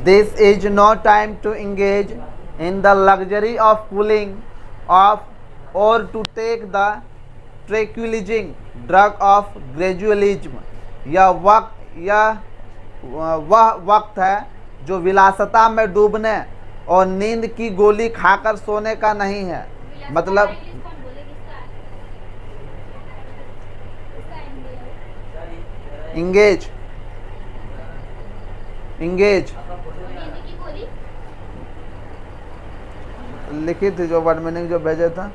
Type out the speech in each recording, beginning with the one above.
This is no time to engage in the luxury of cooling off or to take the tranquilizing drug of gradualism. यह वह वक्त है जो विलासिता में डूबने और नींद की गोली खाकर सोने का नहीं है। मतलब इंगेज लिखी थी, जो वर्ड मीनिंग जो भेजे था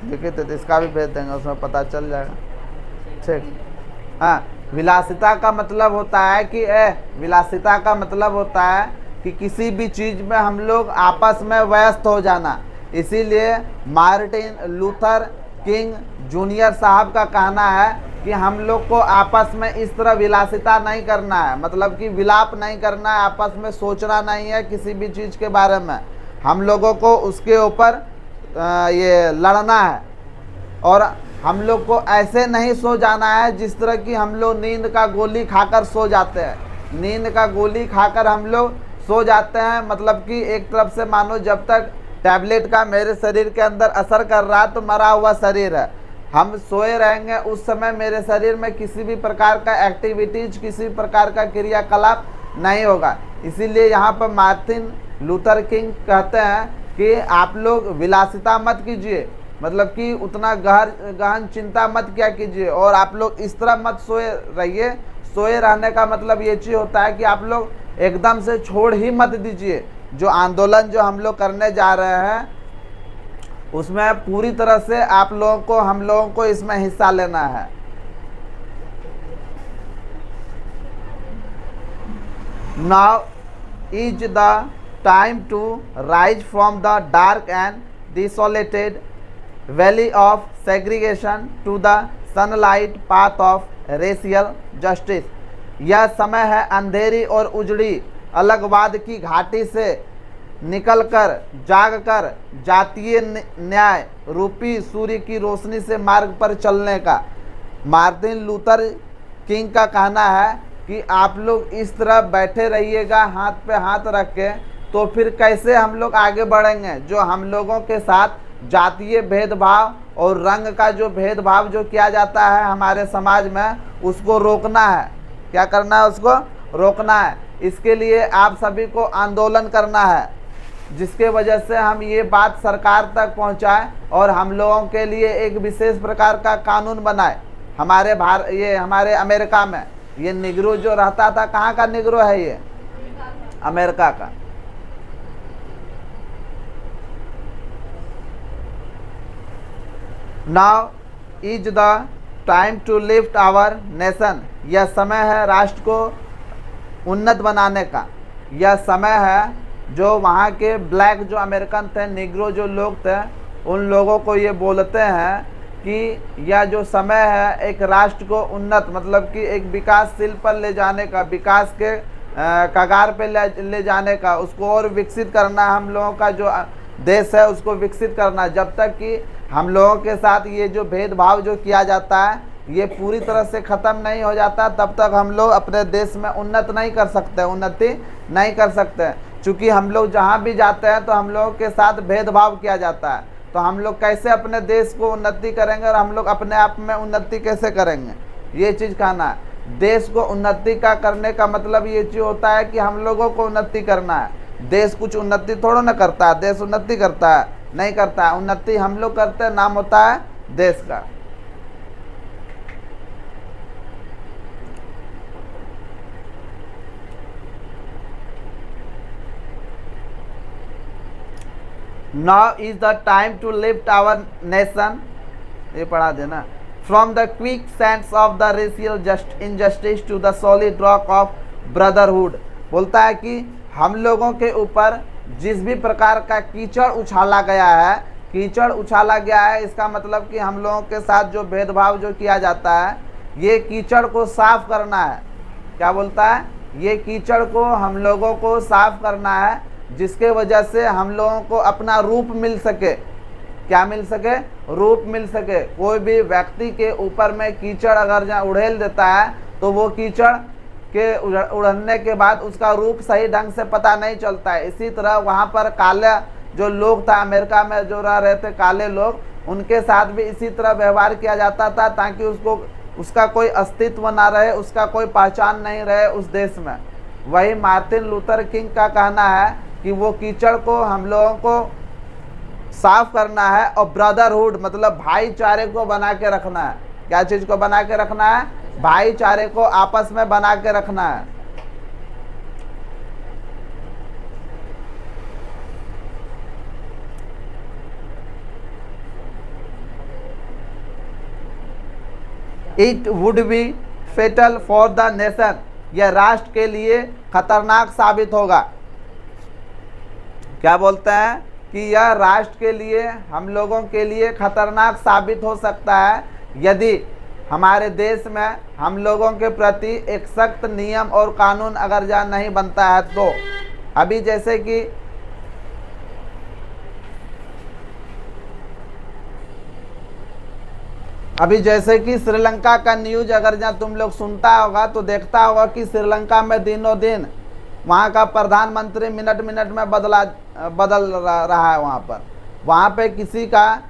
लिखी थी, तो इसका भी भेज देंगे, उसमें पता चल जाएगा। ठीक, हाँ। विलासिता का मतलब होता है कि विलासिता का मतलब होता है कि किसी भी चीज में हम लोग आपस में व्यस्त हो जाना। इसीलिए मार्टिन लूथर किंग जूनियर साहब का कहना है कि हम लोग को आपस में इस तरह विलासिता नहीं करना है, मतलब कि विलाप नहीं करना है, आपस में सोचना नहीं है किसी भी चीज़ के बारे में। हम लोगों को उसके ऊपर ये लड़ना है, और हम लोग को ऐसे नहीं सो जाना है जिस तरह की हम लोग नींद का गोली खाकर सो जाते हैं। नींद का गोली खाकर हम लोग सो जाते हैं, मतलब कि एक तरफ से मानो जब तक टैबलेट का मेरे शरीर के अंदर असर कर रहा है तो मरा हुआ शरीर है। हम सोए रहेंगे उस समय मेरे शरीर में किसी भी प्रकार का एक्टिविटीज, किसी भी प्रकार का क्रियाकलाप नहीं होगा। इसीलिए यहाँ पर मार्टिन लूथर किंग कहते हैं कि आप लोग विलासिता मत कीजिए, मतलब कि उतना गहन चिंता मत क्या कीजिए, और आप लोग इस तरह मत सोए रहिए। सोए रहने का मतलब ये चीज़ होता है कि आप लोग एकदम से छोड़ ही मत दीजिए। जो आंदोलन जो हम लोग करने जा रहे हैं उसमें पूरी तरह से आप लोगों को, हम लोगों को इसमें हिस्सा लेना है। Now is the time to rise from the dark and desolated valley of segregation to the sunlight path of racial justice. यह समय है अंधेरी और उजड़ी अलगवाद की घाटी से निकलकर जागकर जातीय न्याय रूपी सूर्य की रोशनी से मार्ग पर चलने का। मार्टिन लूथर किंग का कहना है कि आप लोग इस तरह बैठे रहिएगा हाथ पे हाथ रख के, तो फिर कैसे हम लोग आगे बढ़ेंगे। जो हम लोगों के साथ जातीय भेदभाव और रंग का जो भेदभाव जो किया जाता है हमारे समाज में, उसको रोकना है। क्या करना है? उसको रोकना है। इसके लिए आप सभी को आंदोलन करना है, जिसके वजह से हम ये बात सरकार तक पहुंचाएं और हम लोगों के लिए एक विशेष प्रकार का कानून बनाए। हमारे अमेरिका में ये निग्रो जो रहता था, कहाँ का निग्रो है ये? अमेरिका का। Now is the time to lift our nation. यह समय है राष्ट्र को उन्नत बनाने का। यह समय है जो वहाँ के ब्लैक जो अमेरिकन थे, निग्रो जो लोग थे, उन लोगों को ये बोलते हैं कि यह जो समय है एक राष्ट्र को उन्नत, मतलब कि एक विकासशील पर ले जाने का, विकास के कगार पे ले जाने का, उसको और विकसित करना। हम लोगों का जो देश है उसको विकसित करना। जब तक कि हम लोगों के साथ ये जो भेदभाव जो किया जाता है ये पूरी तरह से ख़त्म नहीं हो जाता, तब तक हम लोग अपने देश में उन्नति नहीं कर सकते। चूँकि हम लोग जहाँ भी जाते हैं तो हम लोगों के साथ भेदभाव किया जाता है, तो हम लोग कैसे अपने देश को उन्नति करेंगे और हम लोग अपने आप में उन्नति कैसे करेंगे, ये चीज़ कहना है। देश को उन्नति का करने का मतलब ये चीज़ होता है कि हम लोगों को उन्नति करना है। देश कुछ उन्नति थोड़ा ना करता है, देश उन्नति करता है? नहीं करता है। उन्नति हम लोग करते हैं, नाम होता है देश का। Now is the time to lift our nation, ये पढ़ा देना, from the quicksands of the racial injustice to the solid rock of brotherhood। बोलता है कि हम लोगों के ऊपर जिस भी प्रकार का कीचड़ उछाला गया है, इसका मतलब कि हम लोगों के साथ जो भेदभाव जो किया जाता है, ये कीचड़ को साफ करना है। क्या बोलता है? ये कीचड़ को हम लोगों को साफ करना है, जिसके वजह से हम लोगों को अपना रूप मिल सके। क्या मिल सके? रूप मिल सके। कोई भी व्यक्ति के ऊपर में कीचड़ अगर जहाँ उड़ेल देता है तो वो कीचड़ के उड़ने के बाद उसका रूप सही ढंग से पता नहीं चलता है। इसी तरह वहाँ पर काला जो लोग था, अमेरिका में जो रह रहे थे काले लोग, उनके साथ भी इसी तरह व्यवहार किया जाता था ताकि उसका कोई अस्तित्व ना रहे, उसका कोई पहचान नहीं रहे उस देश में। वही मार्टिन लूथर किंग का कहना है कि वो कीचड़ को हम लोगों को साफ करना है और ब्रदरहुड मतलब भाईचारे को बना के रखना है। क्या चीज को बना के रखना है? भाईचारे को आपस में बना के रखना है। It would be fatal for the nation, यह राष्ट्र के लिए खतरनाक साबित होगा। क्या बोलते हैं कि यह राष्ट्र के लिए, हम लोगों के लिए खतरनाक साबित हो सकता है यदि हमारे देश में हम लोगों के प्रति एक सख्त नियम और कानून अगर जहाँ नहीं बनता है तो। अभी जैसे कि श्रीलंका का न्यूज अगर जहाँ तुम लोग सुनता होगा तो देखता होगा कि श्रीलंका में दिनों दिन वहाँ का प्रधानमंत्री मिनट मिनट में बदल रहा है। वहाँ पे किसी का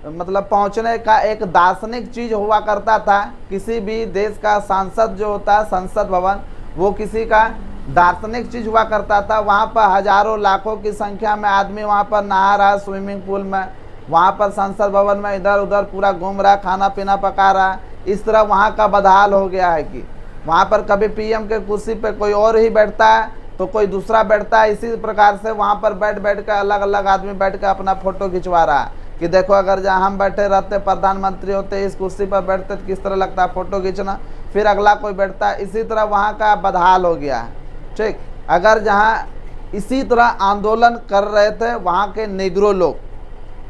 मतलब पहुँचने का एक दार्शनिक चीज़ हुआ करता था। किसी भी देश का सांसद जो होता है, संसद भवन, वो किसी का दार्शनिक चीज़ हुआ करता था। वहाँ पर हजारों लाखों की संख्या में आदमी वहाँ पर नहा रहा है स्विमिंग पूल में, वहाँ पर संसद भवन में इधर उधर पूरा घूम रहा, खाना पीना पका रहा। इस तरह वहाँ का बदहाल हो गया है कि वहाँ पर कभी पीएम के कुर्सी पे कोई और ही बैठता है तो कोई दूसरा बैठता है। इसी प्रकार से वहाँ पर बैठ कर अलग अलग आदमी बैठ कर अपना फोटो खिंचवा रहा है कि देखो अगर जहाँ हम बैठे रहते, प्रधानमंत्री होते, इस कुर्सी पर बैठते तो किस तरह लगता है फोटो खींचना, फिर अगला कोई बैठता है। इसी तरह वहाँ का बदहाल हो गया है। ठीक, अगर जहाँ इसी तरह आंदोलन कर रहे थे वहाँ के निग्रो लोग,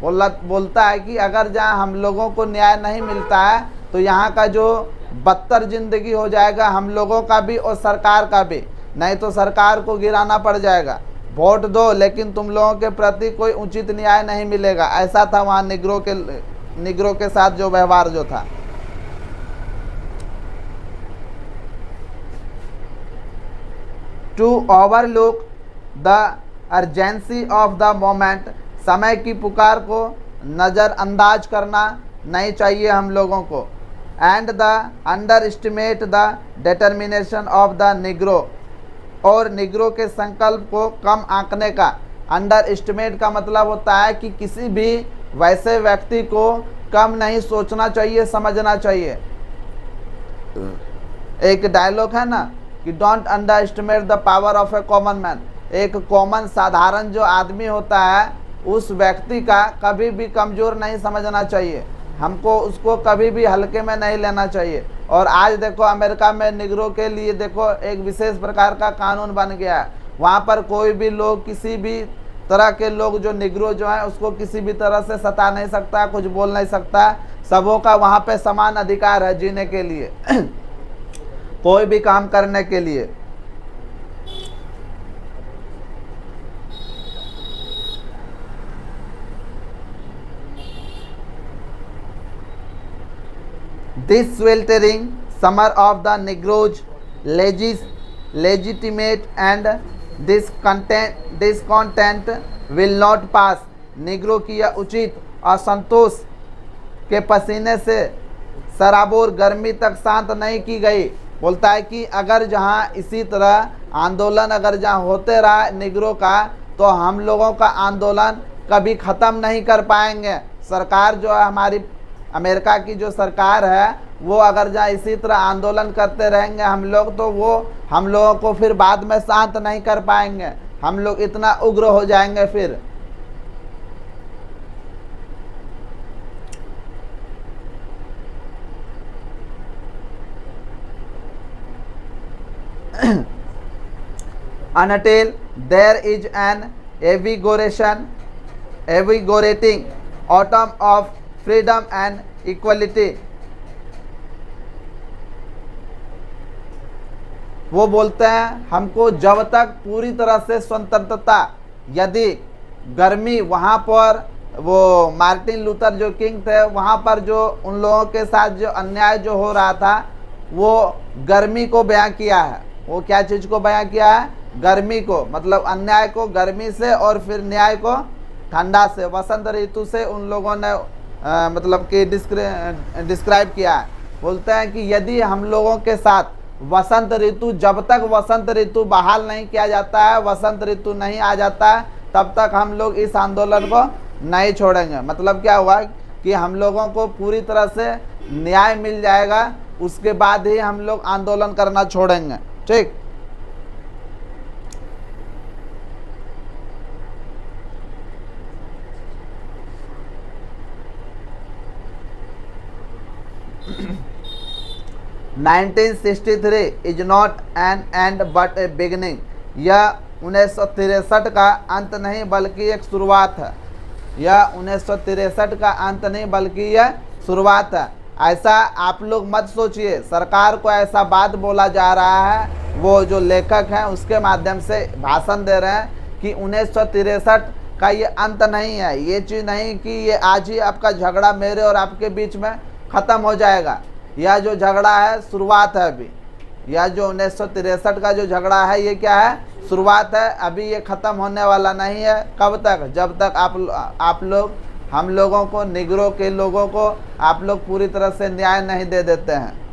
बोलता है कि अगर जहाँ हम लोगों को न्याय नहीं मिलता है तो यहाँ का जो बदतर जिंदगी हो जाएगा हम लोगों का भी और सरकार का भी, नहीं तो सरकार को गिराना पड़ जाएगा। वोट दो लेकिन तुम लोगों के प्रति कोई उचित न्याय नहीं मिलेगा। ऐसा था वहाँ निग्रो के साथ जो व्यवहार जो था। To overlook the urgency of the moment, समय की पुकार को नज़रअंदाज करना नहीं चाहिए हम लोगों को। And the under estimate the determination of the Negro, और निग्रो के संकल्प को कम आंकने का। अंडर एस्टिमेट का मतलब होता है कि किसी भी वैसे व्यक्ति को कम नहीं सोचना चाहिए, समझना चाहिए। एक डायलॉग है ना कि don't under estimate the power of A common man. एक कॉमन साधारण जो आदमी होता है उस व्यक्ति का कभी भी कमज़ोर नहीं समझना चाहिए, हमको उसको कभी भी हल्के में नहीं लेना चाहिए। और आज देखो अमेरिका में निग्रो के लिए देखो एक विशेष प्रकार का कानून बन गया है। वहाँ पर कोई भी लोग, किसी भी तरह के लोग जो निग्रो जो है उसको किसी भी तरह से सता नहीं सकता, कुछ बोल नहीं सकता। सबों का वहाँ पे समान अधिकार है जीने के लिए कोई भी काम करने के लिए। This sweltering summer of the Negroes legitimate and discontent will not pass। Negro की यह उचित असंतोष के पसीने से सराबोर गर्मी तक शांत नहीं की गई। बोलता है कि अगर जहाँ इसी तरह आंदोलन अगर जहाँ होते रहा निग्रो का तो हम लोगों का आंदोलन कभी ख़त्म नहीं कर पाएंगे। सरकार जो है हमारी अमेरिका की जो सरकार है वो अगर जहाँ इसी तरह आंदोलन करते रहेंगे हम लोग तो वो हम लोगों को फिर बाद में शांत नहीं कर पाएंगे, हम लोग इतना उग्र हो जाएंगे फिर। Until there is an invigorating autumn of freedom and equality। वो बोलते हैं हमको जब तक पूरी तरह से स्वतंत्रता, यदि गर्मी वहाँ पर वो मार्टिन लूथर जो किंग थे वहाँ पर जो उन लोगों के साथ जो अन्याय जो हो रहा था वो गर्मी को बयां किया है। वो क्या चीज़ को बयां किया है? गर्मी को, मतलब अन्याय को गर्मी से और फिर न्याय को ठंडा से, वसंत ऋतु से उन लोगों ने मतलब कि डिस्क्राइब किया है। बोलते हैं कि यदि हम लोगों के साथ वसंत ऋतु, जब तक वसंत ऋतु बहाल नहीं किया जाता है, वसंत ऋतु नहीं आ जाता है, तब तक हम लोग इस आंदोलन को नहीं छोड़ेंगे। मतलब क्या हुआ कि हम लोगों को पूरी तरह से न्याय मिल जाएगा, उसके बाद ही हम लोग आंदोलन करना छोड़ेंगे। ठीक, (1963) is not an and but A beginning. यह 1963 का अंत नहीं बल्कि एक शुरुआत है। यह 1963 का अंत नहीं बल्कि यह शुरुआत है। ऐसा आप लोग मत सोचिए, सरकार को ऐसा बात बोला जा रहा है, वो जो लेखक हैं उसके माध्यम से भाषण दे रहे हैं कि 1963 का ये अंत नहीं है। ये चीज़ नहीं कि ये आज ही आपका झगड़ा मेरे और आपके बीच में ख़त्म हो जाएगा। यह जो झगड़ा है शुरुआत है अभी। यह जो 1963 का जो झगड़ा है ये क्या है? शुरुआत है। अभी ये ख़त्म होने वाला नहीं है। कब तक? जब तक आप लोग हम लोगों को, निगरों के लोगों को आप लोग पूरी तरह से न्याय नहीं दे देते हैं।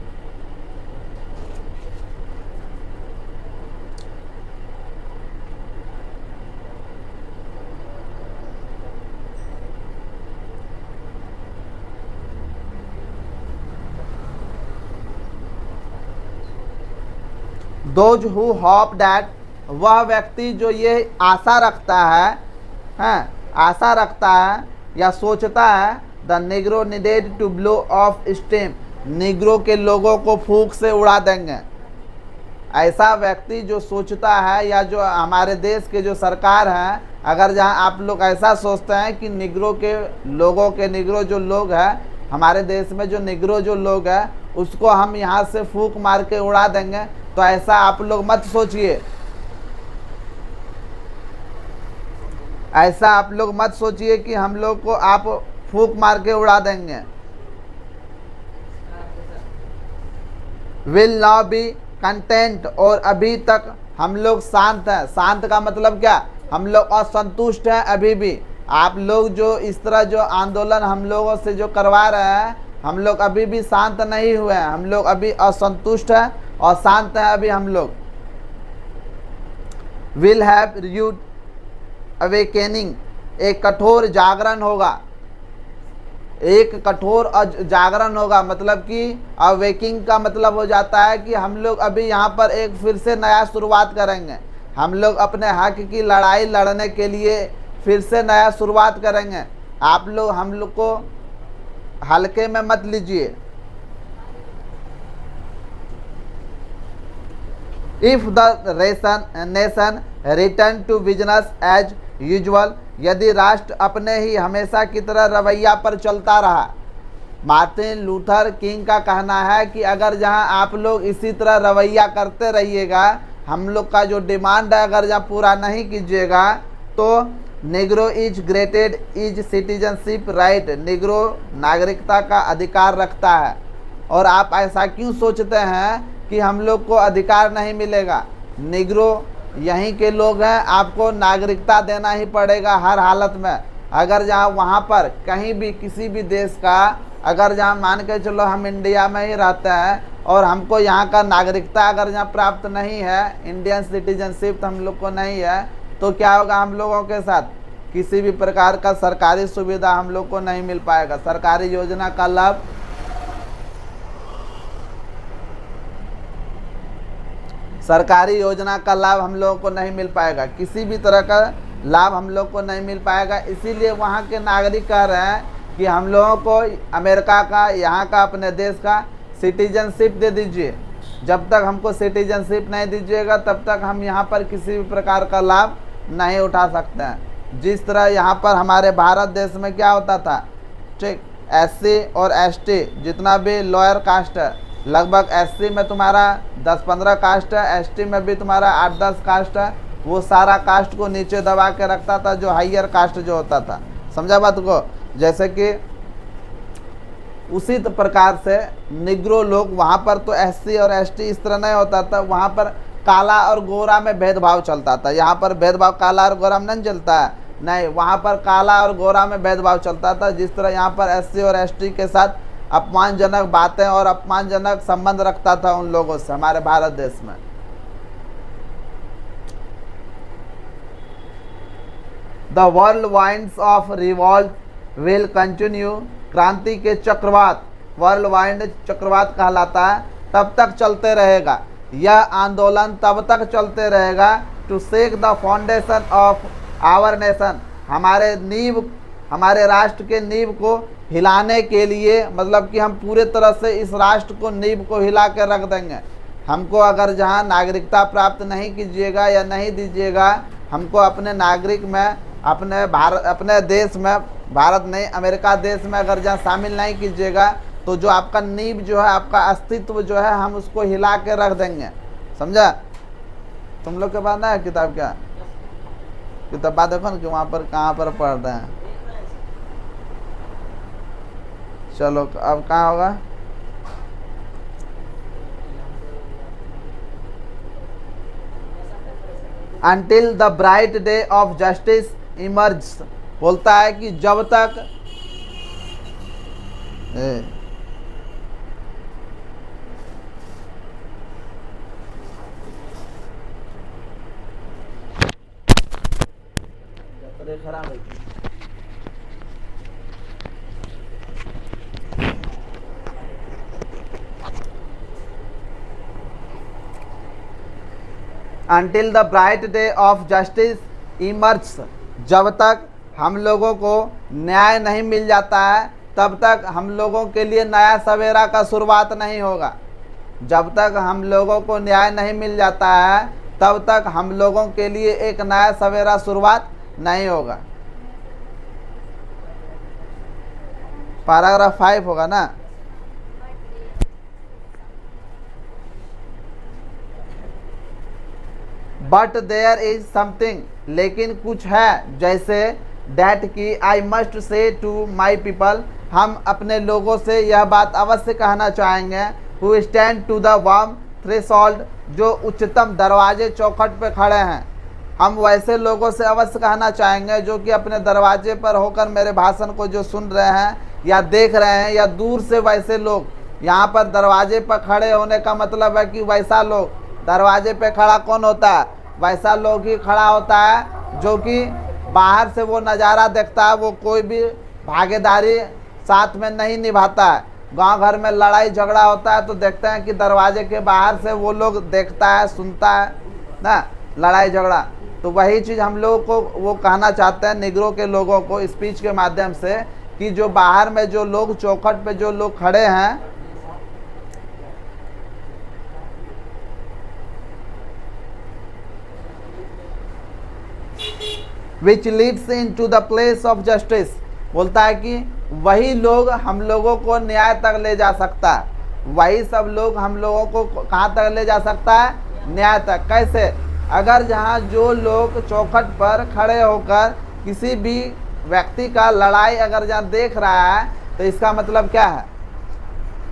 Those who hope that, वह व्यक्ति जो ये आशा रखता है, आशा रखता है या सोचता है, the Negro needed to blow off steam, Negro के लोगों को फूंक से उड़ा देंगे। ऐसा व्यक्ति जो सोचता है, या जो हमारे देश के जो सरकार हैं, अगर जहां आप लोग ऐसा सोचते हैं कि निग्रो के लोगों के, निग्रो जो लोग हैं हमारे देश में, जो निग्रो जो लोग हैं उसको हम यहाँ से फूंक मार के उड़ा देंगे, तो ऐसा आप लोग मत सोचिए। ऐसा आप लोग मत सोचिए कि हम लोग को आप फूंक मार के उड़ा देंगे। विल नाउ बी कंटेंट, और अभी तक हम लोग शांत हैं। शांत का मतलब क्या? हम लोग असंतुष्ट हैं अभी भी। आप लोग जो इस तरह जो आंदोलन हम लोगों से जो करवा रहे हैं, हम लोग अभी भी शांत नहीं हुए हैं। हम लोग अभी असंतुष्ट हैं और शांत हैं अभी हम लोग। विल हैव रियूड अवेकेनिंग, एक कठोर जागरण होगा। एक कठोर जागरण होगा, मतलब कि अवेकिंग का मतलब हो जाता है कि हम लोग अभी यहाँ पर एक फिर से नया शुरुआत करेंगे। हम लोग अपने हक की लड़ाई लड़ने के लिए फिर से नया शुरुआत करेंगे। आप लोग हम लोग को हल्के में मत लीजिए। If the nation return to business as usual, यदि राष्ट्र अपने ही हमेशा की तरह रवैया पर चलता रहा। मार्टिन लूथर किंग का कहना है कि अगर जहां आप लोग इसी तरह रवैया करते रहिएगा, हम लोग का जो डिमांड है अगर जहाँ पूरा नहीं कीजिएगा, तो Negro is granted is citizenship right, Negro नागरिकता का अधिकार रखता है। और आप ऐसा क्यों सोचते हैं कि हम लोग को अधिकार नहीं मिलेगा? निग्रो यहीं के लोग हैं, आपको नागरिकता देना ही पड़ेगा हर हालत में। अगर जहाँ वहाँ पर कहीं भी किसी भी देश का, अगर जहाँ मान के चलो हम इंडिया में ही रहते हैं और हमको यहाँ का नागरिकता अगर जहाँ प्राप्त नहीं है, इंडियन सिटीजनशिप तो हम लोग को नहीं है, तो क्या होगा हम लोगों के साथ? किसी भी प्रकार का सरकारी सुविधा हम लोग को नहीं मिल पाएगा। सरकारी योजना का लाभ, सरकारी योजना का लाभ हम लोगों को नहीं मिल पाएगा। किसी भी तरह का लाभ हम लोग को नहीं मिल पाएगा। इसीलिए वहाँ के नागरिक कह रहे हैं कि हम लोगों को अमेरिका का, यहाँ का, अपने देश का सिटीजनशिप दे दीजिए। जब तक हमको सिटीजनशिप नहीं दीजिएगा तब तक हम यहाँ पर किसी भी प्रकार का लाभ नहीं उठा सकते हैं। जिस तरह यहाँ पर हमारे भारत देश में क्या होता था, ठीक, एससी और एसटी जितना भी लोअर कास्ट है, लगभग एससी में तुम्हारा 10-15 कास्ट है, एसटी में भी तुम्हारा 8-10 कास्ट है, वो सारा कास्ट को नीचे दबा के रखता था जो हाइयर कास्ट जो होता था। समझा बात को? जैसे कि उसी प्रकार से निग्रो लोग, वहाँ पर तो एससी और एसटी इस तरह नहीं होता था, वहाँ पर काला और गोरा में भेदभाव चलता था। यहाँ पर भेदभाव काला और गोरा में नहीं चलता है, नहीं, वहाँ पर काला और गोरा में भेदभाव चलता था। जिस तरह यहाँ पर एससी और एसटी के साथ अपमानजनक बातें और अपमानजनक संबंध रखता था उन लोगों से हमारे भारत देश में। The world winds of revolt will continue, क्रांति के चक्रवात, वर्ल्ड वाइंड चक्रवात कहलाता है, तब तक चलते रहेगा। यह आंदोलन तब तक चलते रहेगा to shake the foundation of our nation, हमारे नींव, हमारे राष्ट्र के नींव को हिलाने के लिए, मतलब कि हम पूरे तरह से इस राष्ट्र को, नींव को हिला के रख देंगे। हमको अगर जहां नागरिकता प्राप्त नहीं कीजिएगा या नहीं दीजिएगा, हमको अपने नागरिक में, अपने भारत, अपने देश में, भारत नहीं अमेरिका देश में अगर जहाँ शामिल नहीं कीजिएगा, तो जो आपका नींव जो है, आपका अस्तित्व जो है, हम उसको हिला के रख देंगे। समझा? तुम लोग के पास ना है किताब? क्या किताब बात देखो ना कि वहाँ पर कहाँ पर पढ़ रहे हैं। चलो अब कहाँ होगा? Until the bright day of justice emerges, बोलता है कि जब तक खराब है। Until the bright day of justice emerges, जब तक हम लोगों को न्याय नहीं मिल जाता है, तब तक हम लोगों के लिए नया सवेरा का शुरुआत नहीं होगा। जब तक हम लोगों को न्याय नहीं मिल जाता है, तब तक हम लोगों के लिए एक नया सवेरा शुरुआत नहीं होगा। पैराग्राफ 5 होगा ना? बट देयर इज समथिंग, लेकिन कुछ है, जैसे डैट की I must say to my people, हम अपने लोगों से यह बात अवश्य कहना चाहेंगे, who stand to the warm threshold, जो उच्चतम दरवाजे चौखट पे खड़े हैं। हम वैसे लोगों से अवश्य कहना चाहेंगे जो कि अपने दरवाजे पर होकर मेरे भाषण को जो सुन रहे हैं या देख रहे हैं, या दूर से वैसे लोग, यहाँ पर दरवाजे पर खड़े होने का मतलब है कि वैसा लोग, दरवाजे पे खड़ा कौन होता है? वैसा लोग ही खड़ा होता है जो कि बाहर से वो नज़ारा देखता है, वो कोई भी भागीदारी साथ में नहीं निभाता है। गांव घर में लड़ाई झगड़ा होता है तो देखते हैं कि दरवाजे के बाहर से वो लोग देखता है, सुनता है ना लड़ाई झगड़ा। तो वही चीज़ हम लोगों को वो कहना चाहते हैं निगरों के लोगों को स्पीच के माध्यम से, कि जो बाहर में जो लोग, चौखट पे जो लोग खड़े हैं, which leads into the place of justice, बोलता है कि वही लोग हम लोगों को न्याय तक ले जा सकता है। वही सब लोग हम लोगों को कहाँ तक ले जा सकता है? न्याय तक। कैसे? अगर जहाँ जो लोग चौखट पर खड़े होकर किसी भी व्यक्ति का लड़ाई अगर जहाँ देख रहा है, तो इसका मतलब क्या है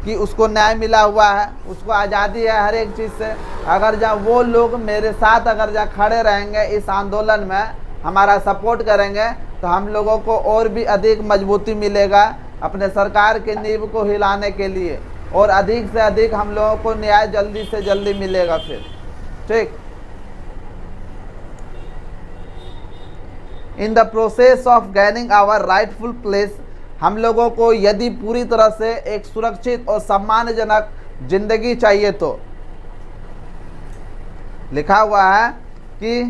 कि उसको न्याय मिला हुआ है, उसको आज़ादी है हर एक चीज़ से। अगर जहाँ वो लोग मेरे साथ अगर जहाँ खड़े रहेंगे, इस आंदोलन में हमारा सपोर्ट करेंगे, तो हम लोगों को और भी अधिक मजबूती मिलेगा अपने सरकार के नींव को हिलाने के लिए, और अधिक से अधिक हम लोगों को न्याय जल्दी से जल्दी मिलेगा फिर। ठीक। In the process of gaining our rightful place, हम लोगों को यदि पूरी तरह से एक सुरक्षित और सम्मानजनक जिंदगी चाहिए, तो लिखा हुआ है कि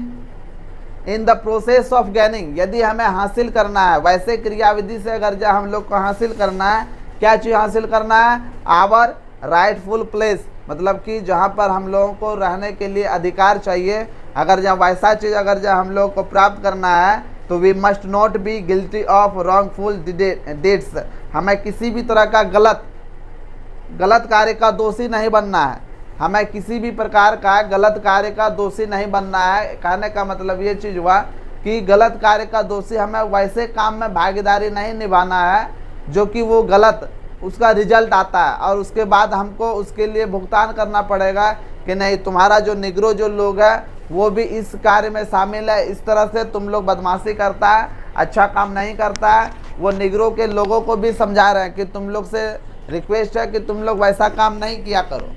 इन द प्रोसेस ऑफ गैनिंग, यदि हमें हासिल करना है, वैसे क्रियाविधि से अगर जब हम लोग को हासिल करना है, क्या चीज़ हासिल करना है? आवर राइटफुल प्लेस, मतलब कि जहाँ पर हम लोगों को रहने के लिए अधिकार चाहिए, अगर जहाँ वैसा चीज़ अगर जहाँ हम लोग को प्राप्त करना है, तो we must not be guilty of wrongful deeds, हमें किसी भी तरह का गलत कार्य का दोषी नहीं बनना है। हमें किसी भी प्रकार का गलत कार्य का दोषी नहीं बनना है। कहने का मतलब ये चीज़ हुआ कि गलत कार्य का दोषी, हमें वैसे काम में भागीदारी नहीं निभाना है जो कि वो गलत उसका रिजल्ट आता है और उसके बाद हमको उसके लिए भुगतान करना पड़ेगा कि नहीं, तुम्हारा जो निग्रो जो लोग है वो भी इस कार्य में शामिल है, इस तरह से तुम लोग बदमाशी करता है, अच्छा काम नहीं करता है। वो निग्रो के लोगों को भी समझा रहे हैं कि तुम लोग से रिक्वेस्ट है कि तुम लोग वैसा काम नहीं किया करो,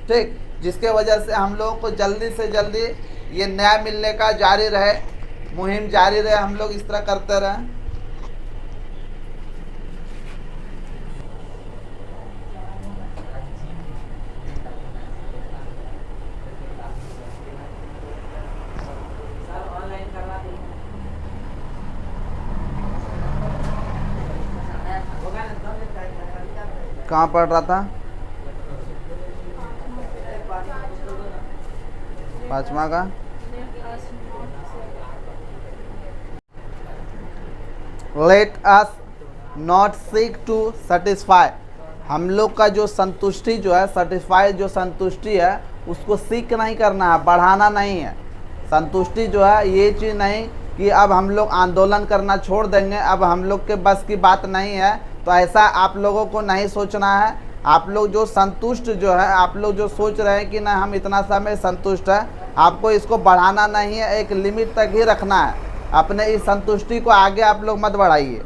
ठीक। जिसके वजह से हम लोगों को जल्दी से जल्दी ये न्याय मिलने का जारी रहे, मुहिम जारी रहे, हम लोग इस तरह करते रहें। कहाँ पढ़ रहा था? 5वां का let us not seek to satisfy. हम लोग का जो संतुष्टि जो है, सेटिस्फाई जो संतुष्टि है, उसको सीख नहीं करना है, बढ़ाना नहीं है। संतुष्टि जो है ये चीज़ नहीं कि अब हम लोग आंदोलन करना छोड़ देंगे, अब हम लोग के बस की बात नहीं है, तो ऐसा आप लोगों को नहीं सोचना है। आप लोग जो संतुष्ट जो है, आप लोग जो सोच रहे हैं कि ना हम इतना समय संतुष्ट है, आपको इसको बढ़ाना नहीं है, एक लिमिट तक ही रखना है। अपने इस संतुष्टि को आगे आप लोग मत बढ़ाइए।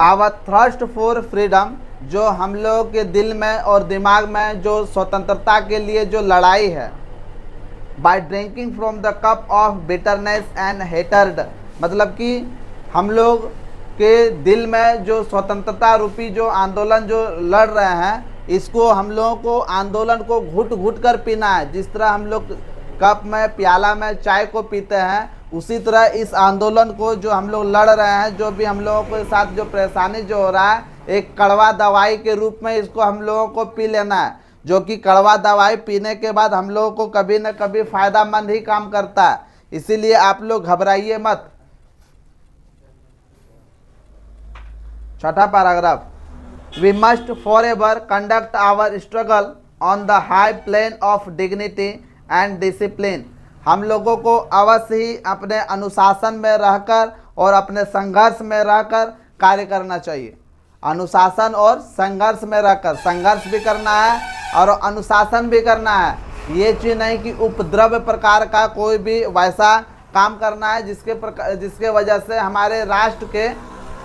आवर थर्स्ट फॉर फ्रीडम, जो हम लोग के दिल में और दिमाग में जो स्वतंत्रता के लिए जो लड़ाई है, by drinking from the cup of bitterness and hatred, मतलब कि हम लोग के दिल में जो स्वतंत्रता रूपी जो आंदोलन जो लड़ रहे हैं, इसको हम लोगों को आंदोलन को घुट घुट कर पीना है। जिस तरह हम लोग कप में प्याला में चाय को पीते हैं, उसी तरह इस आंदोलन को जो हम लोग लड़ रहे हैं, जो भी हम लोगों के साथ जो परेशानी जो हो रहा है, एक कड़वा दवाई के रूप में इसको हम लोगों को पी लेना है, जो कि कड़वा दवाई पीने के बाद हम लोगों को कभी न कभी फ़ायदामंद ही काम करता है। इसीलिए आप लोग घबराइए मत। 6वां paragraph, we must for ever conduct our struggle on the high plane of dignity and discipline. हम लोगों को अवश्य ही अपने अनुशासन में रहकर और अपने संघर्ष में रहकर कार्य करना चाहिए। अनुशासन और संघर्ष में रहकर, संघर्ष भी करना है और अनुशासन भी करना है। ये चीज़ नहीं कि उपद्रव प्रकार का कोई भी वैसा काम करना है जिसके वजह से हमारे राष्ट्र के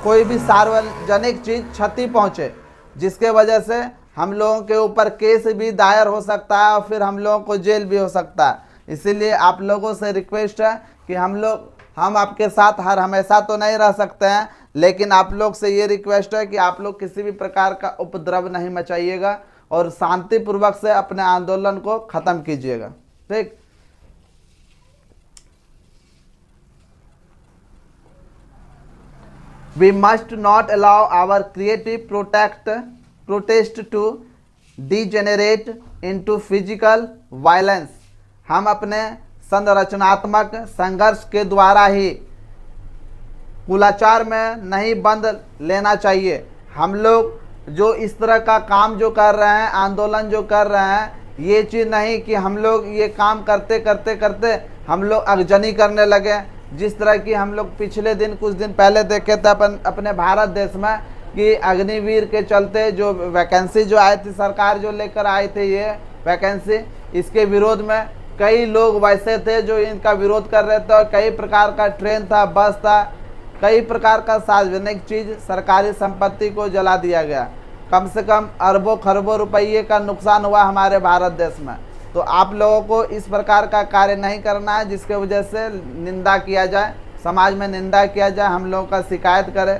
कोई भी सार्वजनिक चीज़ क्षति पहुँचे, जिसके वजह से हम लोगों के ऊपर केस भी दायर हो सकता है और फिर हम लोगों को जेल भी हो सकता है। इसीलिए आप लोगों से रिक्वेस्ट है कि हम आपके साथ हर हमेशा तो नहीं रह सकते हैं, लेकिन आप लोग से ये रिक्वेस्ट है कि आप लोग किसी भी प्रकार का उपद्रव नहीं मचाइएगा और शांतिपूर्वक से अपने आंदोलन को ख़त्म कीजिएगा, ठीक। We must not allow our creative protest to degenerate into physical violence। हम अपने संरचनात्मक संघर्ष के द्वारा ही कुलाचार में नहीं बंद लेना चाहिए। हम लोग जो इस तरह का काम जो कर रहे हैं, आंदोलन जो कर रहे हैं, ये चीज़ नहीं कि हम लोग ये काम करते करते करते हम लोग अगजनी करने लगे। जिस तरह की हम लोग पिछले दिन कुछ दिन पहले देखे थे अपने भारत देश में कि अग्निवीर के चलते जो वैकेंसी जो आई थी, सरकार जो लेकर आई थी ये वैकेंसी, इसके विरोध में कई लोग वैसे थे जो इनका विरोध कर रहे थे और कई प्रकार का ट्रेन था, बस था, कई प्रकार का सार्वजनिक चीज़, सरकारी संपत्ति को जला दिया गया। कम से कम अरबों खरबों रुपये का नुकसान हुआ हमारे भारत देश में। तो आप लोगों को इस प्रकार का कार्य नहीं करना है जिसके वजह से निंदा किया जाए, समाज में निंदा किया जाए, हम लोगों का शिकायत करें।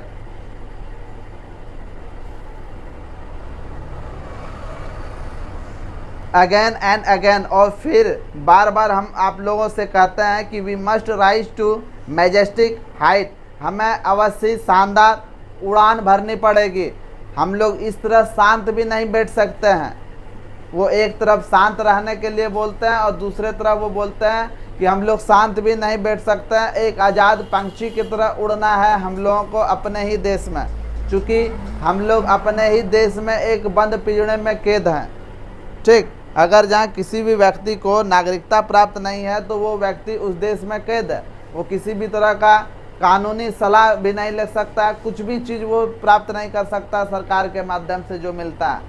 अगेन एंड अगेन, और फिर बार बार हम आप लोगों से कहते हैं कि we must rise to majestic height. हमें अवश्य शानदार उड़ान भरनी पड़ेगी। हम लोग इस तरह शांत भी नहीं बैठ सकते हैं। वो एक तरफ शांत रहने के लिए बोलते हैं और दूसरे तरफ वो बोलते हैं कि हम लोग शांत भी नहीं बैठ सकते हैं। एक आज़ाद पंछी की तरह उड़ना है हम लोगों को अपने ही देश में, क्योंकि हम लोग अपने ही देश में एक बंद पिंजरे में कैद हैं, ठीक। अगर जहाँ किसी भी व्यक्ति को नागरिकता प्राप्त नहीं है तो वो व्यक्ति उस देश में कैद है। वो किसी भी तरह का कानूनी सलाह भी नहीं ले सकता, कुछ भी चीज़ वो प्राप्त नहीं कर सकता सरकार के माध्यम से जो मिलता है।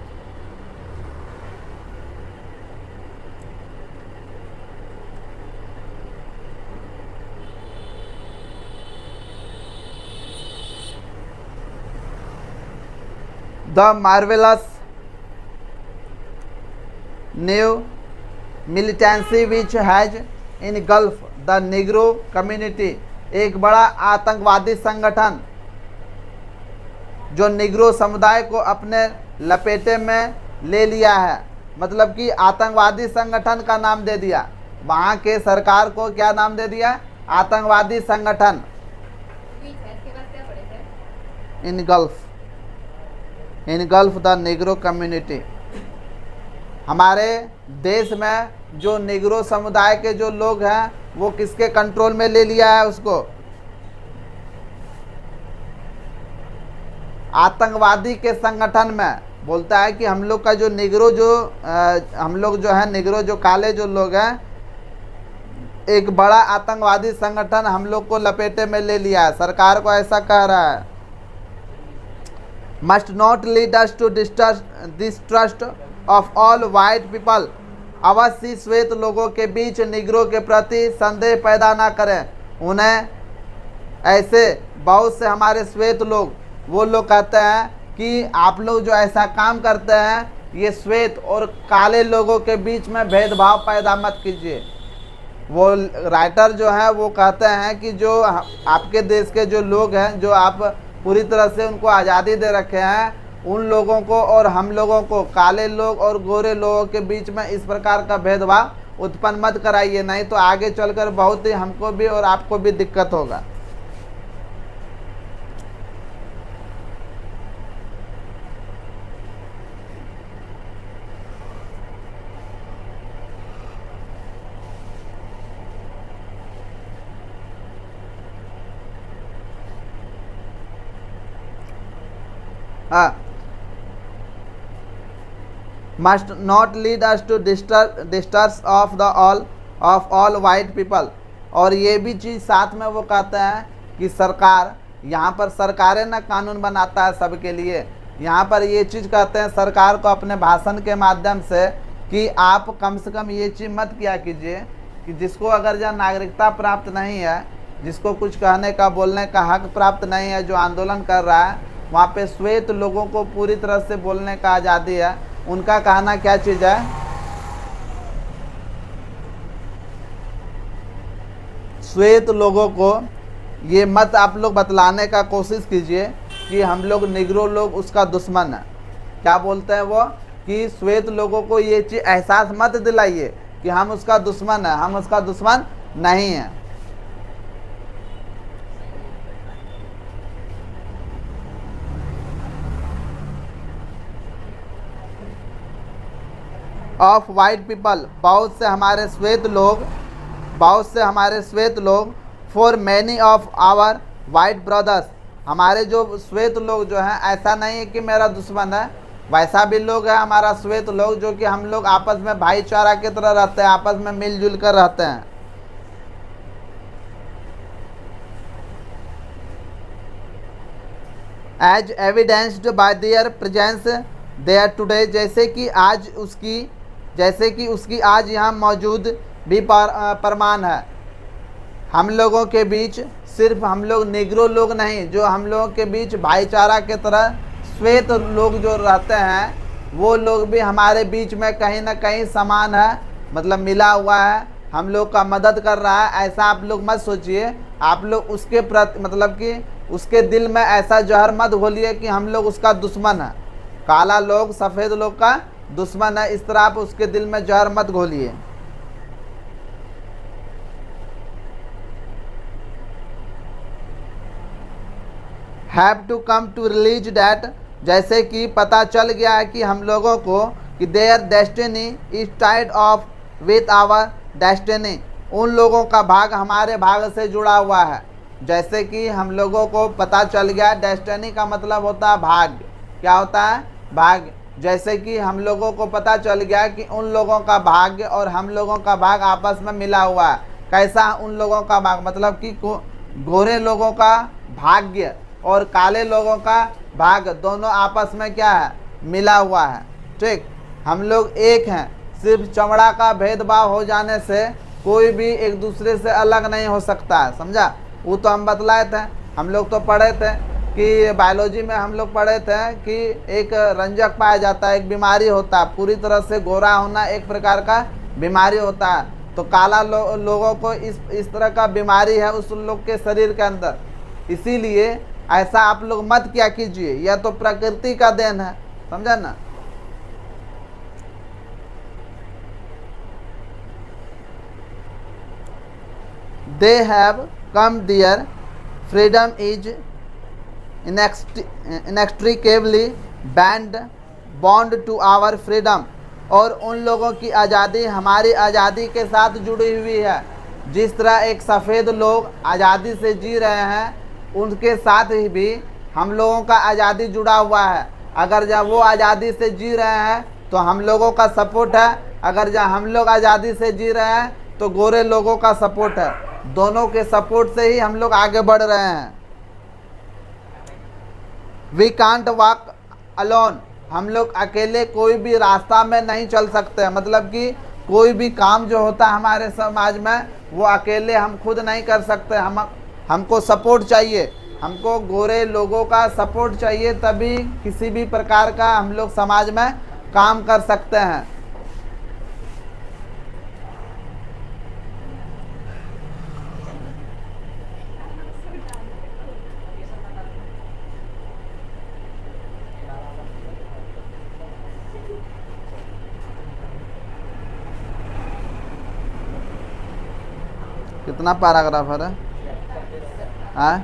The marvellous new militancy which has in gulf the Negro community, एक बड़ा आतंकवादी संगठन जो निग्रो समुदाय को अपने लपेटे में ले लिया है, मतलब कि आतंकवादी संगठन का नाम दे दिया, वहाँ के सरकार को क्या नाम दे दिया, आतंकवादी संगठन। इन गल्फ द निग्रो कम्युनिटी, हमारे देश में जो निग्रो समुदाय के जो लोग हैं वो किसके कंट्रोल में ले लिया है उसको, आतंकवादी के संगठन में। बोलता है कि हम लोग का जो निग्रो हम लोग जो है निग्रो जो काले जो लोग हैं, एक बड़ा आतंकवादी संगठन हम लोग को लपेटे में ले लिया है, सरकार को ऐसा कह रहा है। Must not lead us to distrust of all white people, अवश्य श्वेत लोगों के बीच निग्रो के प्रति संदेह पैदा ना करें। उन्हें ऐसे बहुत से हमारे श्वेत लोग, वो लोग कहते हैं कि आप लोग जो ऐसा काम करते हैं, ये श्वेत और काले लोगों के बीच में भेदभाव पैदा मत कीजिए। वो राइटर जो है वो कहते हैं कि जो आपके देश के जो लोग हैं, जो आप पूरी तरह से उनको आज़ादी दे रखे हैं, उन लोगों को और हम लोगों को, काले लोग और गोरे लोगों के बीच में इस प्रकार का भेदभाव उत्पन्न मत कराइए, नहीं तो आगे चलकर बहुत ही हमको भी और आपको भी दिक्कत होगा। Must not lead us to distrust of all white people. और ये भी चीज़ साथ में वो कहते हैं कि सरकार, यहाँ पर सरकारें ना कानून बनाता है सबके लिए, यहाँ पर ये चीज़ कहते हैं सरकार को अपने भाषण के माध्यम से कि आप कम से कम ये चीज़ मत किया कीजिए कि जिसको अगर जहाँ नागरिकता प्राप्त नहीं है, जिसको कुछ कहने का बोलने का हक प्राप्त नहीं है, जो आंदोलन कर रहा है, वहाँ पे श्वेत लोगों को पूरी तरह से बोलने का आज़ादी है। उनका कहना क्या चीज़ है, श्वेत लोगों को ये मत आप लोग बतलाने का कोशिश कीजिए कि हम लोग निग्रो लोग उसका दुश्मन है। क्या बोलते हैं वो, कि श्वेत लोगों को ये चीज़ एहसास मत दिलाइए कि हम उसका दुश्मन है, हम उसका दुश्मन नहीं है। ऑफ वाइट पीपल, बहुत से हमारे श्वेत लोग, for many of our white brothers, हमारे जो श्वेत लोग जो हैं, ऐसा नहीं है कि मेरा दुश्मन है, वैसा भी लोग है हमारा श्वेत लोग, जो कि हम लोग आपस में भाईचारा की तरह रहते हैं, आपस में मिलजुल कर रहते हैं। As evidenced by their presence there today, जैसे कि उसकी आज यहाँ मौजूद भी प्रमाण है। हम लोगों के बीच सिर्फ हम लोग निग्रो लोग नहीं, जो हम लोगों के बीच भाईचारा के तरह श्वेत लोग जो रहते हैं, वो लोग भी हमारे बीच में कहीं ना कहीं समान है, मतलब मिला हुआ है, हम लोग का मदद कर रहा है। ऐसा आप लोग मत सोचिए, आप लोग उसके प्रति, मतलब कि उसके दिल में ऐसा जहर मत घोलिए कि हम लोग उसका दुश्मन है, काला लोग सफ़ेद लोग का दुश्मन है, इस तरह आप उसके दिल में जहर मत घोलिए। Have to come to release that, जैसे कि पता चल गया है कि हम लोगों को कि their destiny is tied of with our destiny, उन लोगों का भाग हमारे भाग से जुड़ा हुआ है। जैसे कि हम लोगों को पता चल गया, डेस्टिनी का मतलब होता है भाग्य। क्या होता है? भाग्य। जैसे कि हम लोगों को पता चल गया कि उन लोगों का भाग्य और हम लोगों का भाग आपस में मिला हुआ है, कैसा उन लोगों का भाग, मतलब कि गोरे लोगों का भाग्य और काले लोगों का भाग दोनों आपस में क्या है, मिला हुआ है। ठीक, हम लोग एक हैं, सिर्फ चमड़ा का भेदभाव हो जाने से कोई भी एक दूसरे से अलग नहीं हो सकता है, समझा। वो तो हम बतलाए थे, हम लोग तो पढ़े थे कि बायोलॉजी में हम लोग पढ़े थे कि एक रंजक पाया जाता है, एक बीमारी होता है, पूरी तरह से गोरा होना एक प्रकार का बीमारी होता है। तो काला लोगों को इस तरह का बीमारी है उस लोग के शरीर के अंदर, इसीलिए ऐसा आप लोग मत क्या कीजिए, यह तो प्रकृति का देन है, समझा ना। They have come there, freedom is inextricably bound to our freedom। और उन लोगों की आज़ादी हमारी आज़ादी के साथ जुड़ी हुई है। जिस तरह एक सफ़ेद लोग आज़ादी से जी रहे हैं, उनके साथ ही भी हम लोगों का आज़ादी जुड़ा हुआ है। अगर जब वो आज़ादी से जी रहे हैं तो हम लोगों का सपोर्ट है, अगर जब हम लोग आज़ादी से जी रहे हैं तो गोरे लोगों का सपोर्ट है। दोनों के सपोर्ट से ही हम लोग आगे बढ़ रहे हैं। वी कांट वॉक अलोन, हम लोग अकेले कोई भी रास्ता में नहीं चल सकते, मतलब कि कोई भी काम जो होता है हमारे समाज में वो अकेले हम खुद नहीं कर सकते, हमको सपोर्ट चाहिए, हमको गोरे लोगों का सपोर्ट चाहिए, तभी किसी भी प्रकार का हम लोग समाज में काम कर सकते हैं। कितना पैराग्राफ है? हाँ,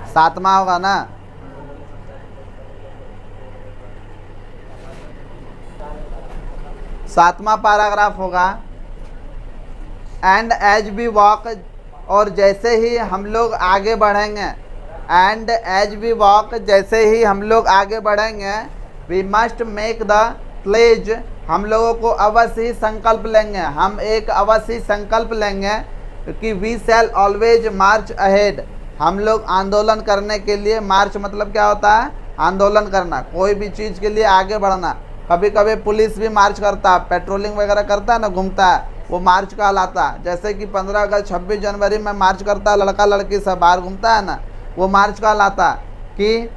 सातवां होगा ना। सातवां पैराग्राफ होगा, एंड एज वी वॉक, और जैसे ही हम लोग आगे बढ़ेंगे, एंड एज वी वॉक, जैसे ही हम लोग आगे बढ़ेंगे, we must make the pledge, हम लोगों को अवश्य ही संकल्प लेंगे, हम एक अवश्य ही संकल्प लेंगे कि we shall always march ahead, हम लोग आंदोलन करने के लिए, मार्च मतलब क्या होता है, आंदोलन करना, कोई भी चीज़ के लिए आगे बढ़ना। कभी कभी पुलिस भी मार्च करता है, पेट्रोलिंग वगैरह करता है ना, घूमता है, वो मार्च कहलाता है। जैसे कि 15 अगस्त 26 जनवरी में मार्च करता है, लड़का लड़की सब बाहर घूमता है ना, वो मार्च कहलाता है। कि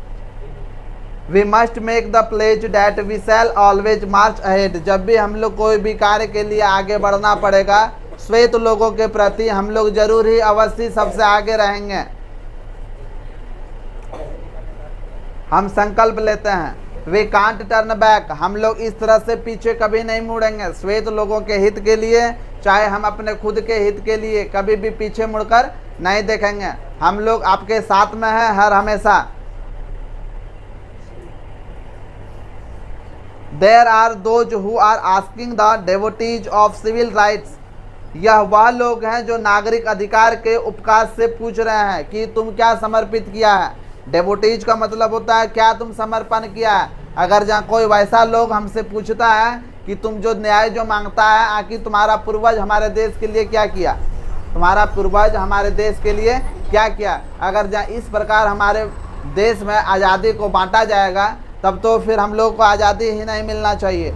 we must make the pledge that we shall always march ahead, जब भी हम लोग कोई भी कार्य के लिए आगे बढ़ना पड़ेगा, श्वेत लोगों के प्रति हम लोग जरूर ही अवश्य सबसे आगे रहेंगे। हम संकल्प लेते हैं, वी कांट टर्न बैक, हम लोग इस तरह से पीछे कभी नहीं मुड़ेंगे, श्वेत लोगों के हित के लिए, चाहे हम अपने खुद के हित के लिए, कभी भी पीछे मुड़कर नहीं देखेंगे। हम लोग आपके साथ में हैं हर हमेशा। There are those who are asking the devotees of civil rights, यह वह लोग हैं जो नागरिक अधिकार के उपकार से पूछ रहे हैं कि तुम क्या समर्पित किया है। डेवोटीज का मतलब होता है क्या तुम समर्पण किया है। अगर जहाँ कोई वैसा लोग हमसे पूछता है कि तुम जो न्याय जो मांगता है, आखिर तुम्हारा पूर्वज हमारे देश के लिए क्या किया, तुम्हारा पूर्वज हमारे देश के लिए क्या किया, अगर जहाँ इस प्रकार हमारे देश में आज़ादी को बांटा जाएगा, तब तो फिर हम लोग को आज़ादी ही नहीं मिलना चाहिए।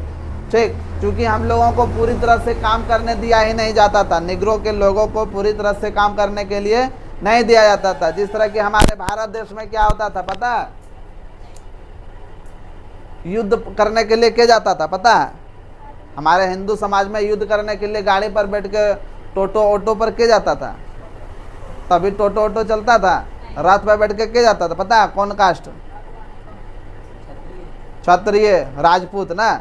ठीक, क्योंकि हम लोगों को पूरी तरह से काम करने दिया ही नहीं जाता था, निग्रो के लोगों को पूरी तरह से काम करने के लिए नहीं दिया जाता था। जिस तरह कि हमारे भारत देश में क्या होता था पता है, युद्ध करने के लिए क्या जाता था पता है, हमारे हिंदू समाज में युद्ध करने के लिए गाड़ी पर बैठ के टोटो ऑटो पर क्या जाता था, तभी टोटो ऑटो चलता था, रथ पर बैठ के क्या जाता था पता है, कौन कास्ट, क्षत्रिय राजपूत ना,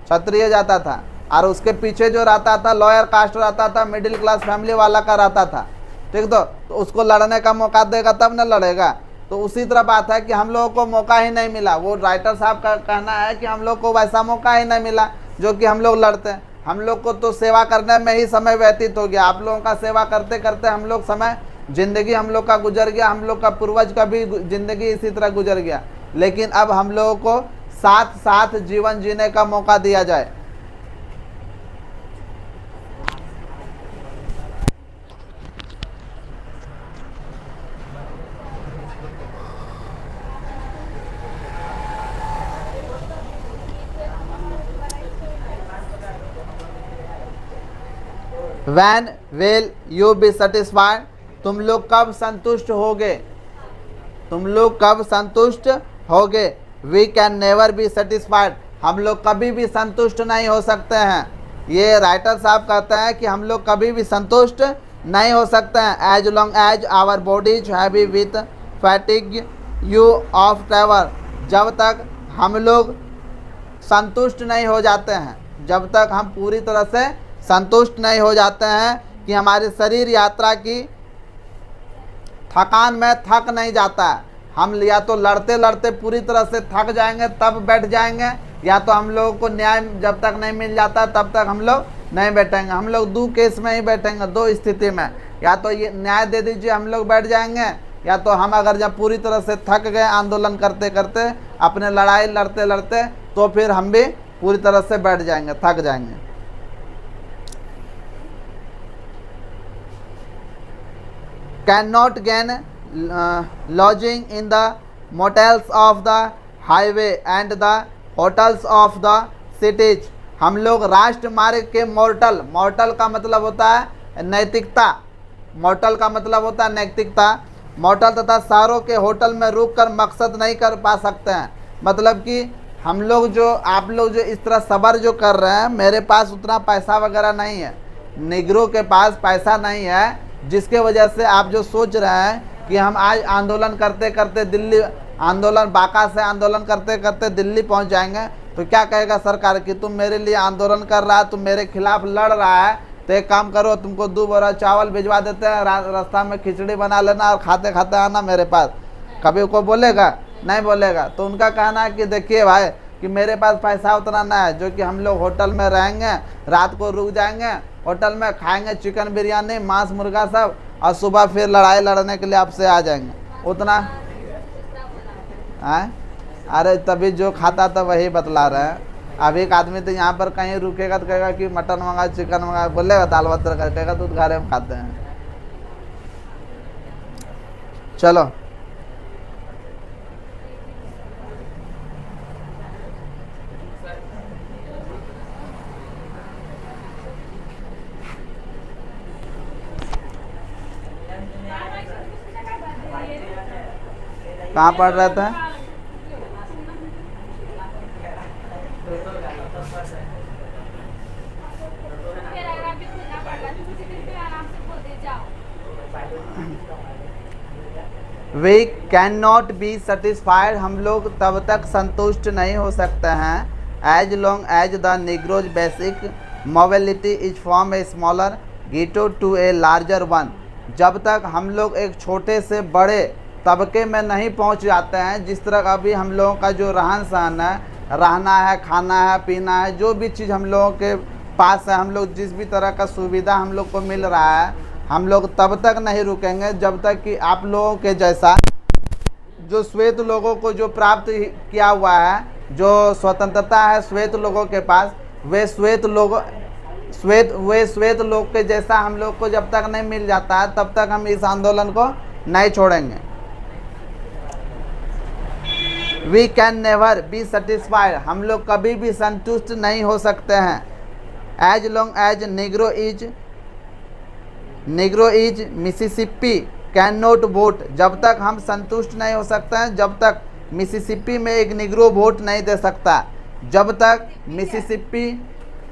क्षत्रिय जाता था। और उसके पीछे जो रहता था लॉयर कास्ट रहता था, मिडिल क्लास फैमिली वाला का रहता था। ठीक, तो उसको लड़ने का मौका देगा तब न लड़ेगा। तो उसी तरह बात है कि हम लोगों को मौका ही नहीं मिला। वो राइटर साहब का कहना है कि हम लोग को वैसा मौका ही नहीं मिला जो कि हम लोग लड़ते हैं। हम लोग को तो सेवा करने में ही समय व्यतीत हो गया। आप लोगों का सेवा करते करते हम लोग समय जिंदगी हम लोग का गुजर गया, हम लोग का पूर्वज का भी जिंदगी इसी तरह गुजर गया। लेकिन अब हम लोगों को साथ साथ जीवन जीने का मौका दिया जाए। When will you be satisfied? तुम लोग कब संतुष्ट होगे? तुम लोग कब संतुष्ट होगे? We can never be satisfied. हम लोग कभी भी संतुष्ट नहीं हो सकते हैं। ये राइटर साहब कहते हैं कि हम लोग कभी भी संतुष्ट नहीं हो सकते हैं। As long as our bodies heavy with fatigue you of travel. जब तक हम लोग संतुष्ट नहीं हो जाते हैं, जब तक हम पूरी तरह से संतुष्ट नहीं हो जाते हैं कि हमारे शरीर यात्रा की थकान में थक नहीं जाता है। हम या तो लड़ते लड़ते पूरी तरह से थक जाएंगे तब बैठ जाएंगे, या तो हम लोगों को न्याय जब तक नहीं मिल जाता तब तक हम लोग नहीं बैठेंगे। हम लोग दो केस में ही बैठेंगे, दो स्थिति में। या तो ये न्याय दे दीजिए, हम लोग बैठ जाएंगे, या तो हम अगर जब पूरी तरह से थक गए आंदोलन करते करते, अपने लड़ाई लड़ते लड़ते, तो फिर हम भी पूरी तरह से बैठ जाएंगे, थक जाएंगे। Cannot gain lodging in the motels of the highway and the hotels of the cities. हम लोग राष्ट्र मार्ग के मोर्टल, मोर्टल का मतलब होता है नैतिकता, मोर्टल का मतलब होता है नैतिकता, मोर्टल तथा शहरों के होटल में रुककर मकसद नहीं कर पा सकते हैं। मतलब कि हम लोग जो, आप लोग जो इस तरह सबर जो कर रहे हैं, मेरे पास उतना पैसा वगैरह नहीं है, निगरों के पास पैसा नहीं है, जिसके वजह से आप जो सोच रहे हैं कि हम आज आंदोलन करते करते दिल्ली, आंदोलन बांका से आंदोलन करते करते दिल्ली पहुंच जाएंगे, तो क्या कहेगा सरकार कि तुम मेरे लिए आंदोलन कर रहा है, तुम मेरे खिलाफ लड़ रहा है, तो एक काम करो, तुमको 2 बोरा चावल भिजवा देते हैं, रास्ता में खिचड़ी बना लेना और खाते खाते आना मेरे पास। कभी को बोलेगा? नहीं बोलेगा। तो उनका कहना है कि देखिए भाई कि मेरे पास पैसा उतना ना है जो कि हम लोग होटल में रहेंगे, रात को रुक जाएंगे, होटल में खाएंगे चिकन बिरयानी, मांस मुर्गा सब, और सुबह फिर लड़ाई लड़ने के लिए आपसे आ जाएंगे। उतना है? अरे तभी जो खाता था वही बतला रहे हैं। अब एक आदमी तो यहाँ पर कहीं रुकेगा तो कहेगा कि मटन मंगा, चिकन मंगा, बोलेगा दाल भात कहेगा दूध घर में खाते हैं। चलो कहाँ पढ़ रहे थे? We can not be satisfied. हम लोग तब तक संतुष्ट नहीं हो सकते हैं। As long as the Negroes basic mobility is from a smaller ghetto to a larger one. जब तक हम लोग एक छोटे से बड़े तबके में नहीं पहुंच जाते हैं, जिस तरह अभी हम लोगों का जो रहन सहन है, रहना है, खाना है, पीना है, जो भी चीज़ हम लोगों के पास है, हम लोग जिस भी तरह का सुविधा हम लोग को मिल रहा है, हम लोग तब तक नहीं रुकेंगे जब तक कि आप लोगों के जैसा जो श्वेत लोगों को जो प्राप्त किया हुआ है, जो स्वतंत्रता है श्वेत लोगों के पास, वे श्वेत लोग के जैसा हम लोग को जब तक नहीं मिल जाता है तब तक हम इस आंदोलन को नहीं छोड़ेंगे। We can never be satisfied. हम लोग कभी भी संतुष्ट नहीं हो सकते हैं। As long as Negro is Mississippi can not vote. जब तक हम संतुष्ट नहीं हो सकते हैं, जब तक मिसिसिपी में एक निग्रो वोट नहीं दे सकता, जब तक मिसिसिपी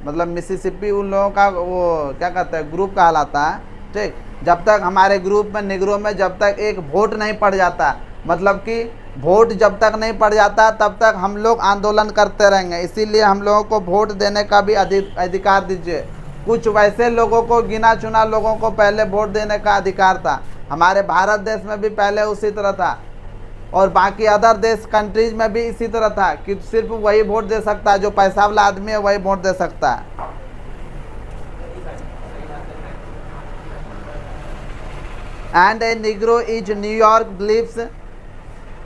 मतलब मिसिसिपी उन लोगों का वो क्या कहते हैं ग्रुप कहलाता है, ठीक, जब तक हमारे ग्रुप में निग्रो में जब तक एक वोट नहीं पड़ जाता, मतलब कि वोट जब तक नहीं पड़ जाता तब तक हम लोग आंदोलन करते रहेंगे। इसीलिए हम लोगों को वोट देने का भी अधिकार दीजिए। कुछ वैसे लोगों को, गिना चुना लोगों को पहले वोट देने का अधिकार था। हमारे भारत देश में भी पहले उसी तरह था। और बाकी अदर देश कंट्रीज में भी इसी तरह था कि सिर्फ वही वोट दे सकता है, जो पैसा वाला आदमी है वही वोट दे सकता है। And a Negro is New York believes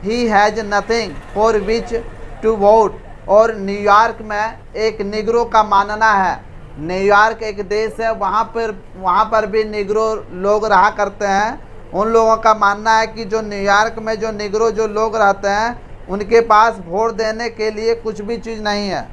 he has nothing for which to vote. और न्यूयॉर्क में एक निग्रो का मानना है, न्यूयॉर्क एक देश है, वहाँ पर भी निग्रो लोग रहा करते हैं। उन लोगों का मानना है कि जो न्यूयॉर्क में जो निग्रो जो लोग रहते हैं उनके पास वोट देने के लिए कुछ भी चीज़ नहीं है,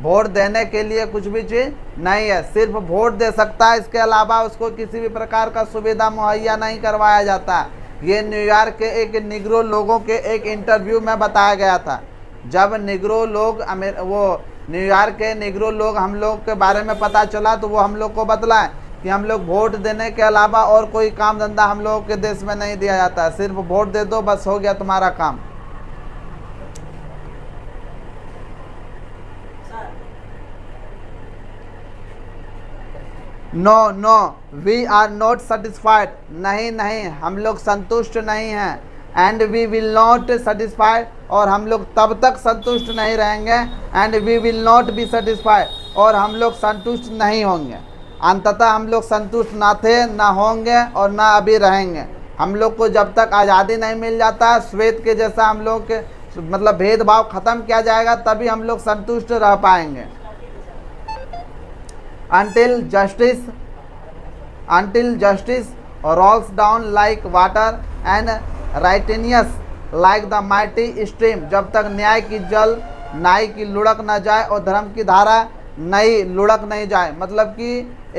वोट देने के लिए कुछ भी चीज़ नहीं है, सिर्फ वोट दे सकता है, इसके अलावा उसको किसी भी प्रकार का सुविधा मुहैया नहीं करवाया जाता। ये न्यूयॉर्क के एक निग्रो लोगों के एक इंटरव्यू में बताया गया था। जब निग्रो लोग वो न्यूयॉर्क के निग्रो लोग हम लोग के बारे में पता चला तो वो हम लोग को बतलाएं कि हम लोग वोट देने के अलावा और कोई काम धंधा हम लोगों के देश में नहीं दिया जाता है, सिर्फ वोट दे दो बस हो गया तुम्हारा काम। No no we are not satisfied. नहीं नहीं, हम लोग संतुष्ट नहीं हैं। And we will not satisfied, और हम लोग तब तक संतुष्ट नहीं रहेंगे। And we will not be satisfied, और हम लोग संतुष्ट नहीं होंगे। अंततः हम लोग संतुष्ट ना थे, ना होंगे और ना अभी रहेंगे। हम लोग को जब तक आज़ादी नहीं मिल जाता, श्वेत के जैसा हम लोग के मतलब भेदभाव ख़त्म किया जाएगा, तभी हम लोग संतुष्ट रह पाएंगे। until justice rolls down like water and righteousness like the mighty stream। जब तक न्याय की जल नाई की लुढ़क न जाए और धर्म की धारा नई लुढ़क नहीं जाए। मतलब कि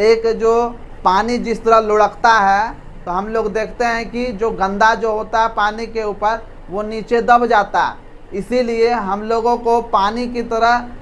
एक जो पानी जिस तरह लुढ़कता है, तो हम लोग देखते हैं कि जो गंदा जो होता है पानी के ऊपर वो नीचे दब जाता है। इसीलिए हम लोगों को पानी की तरह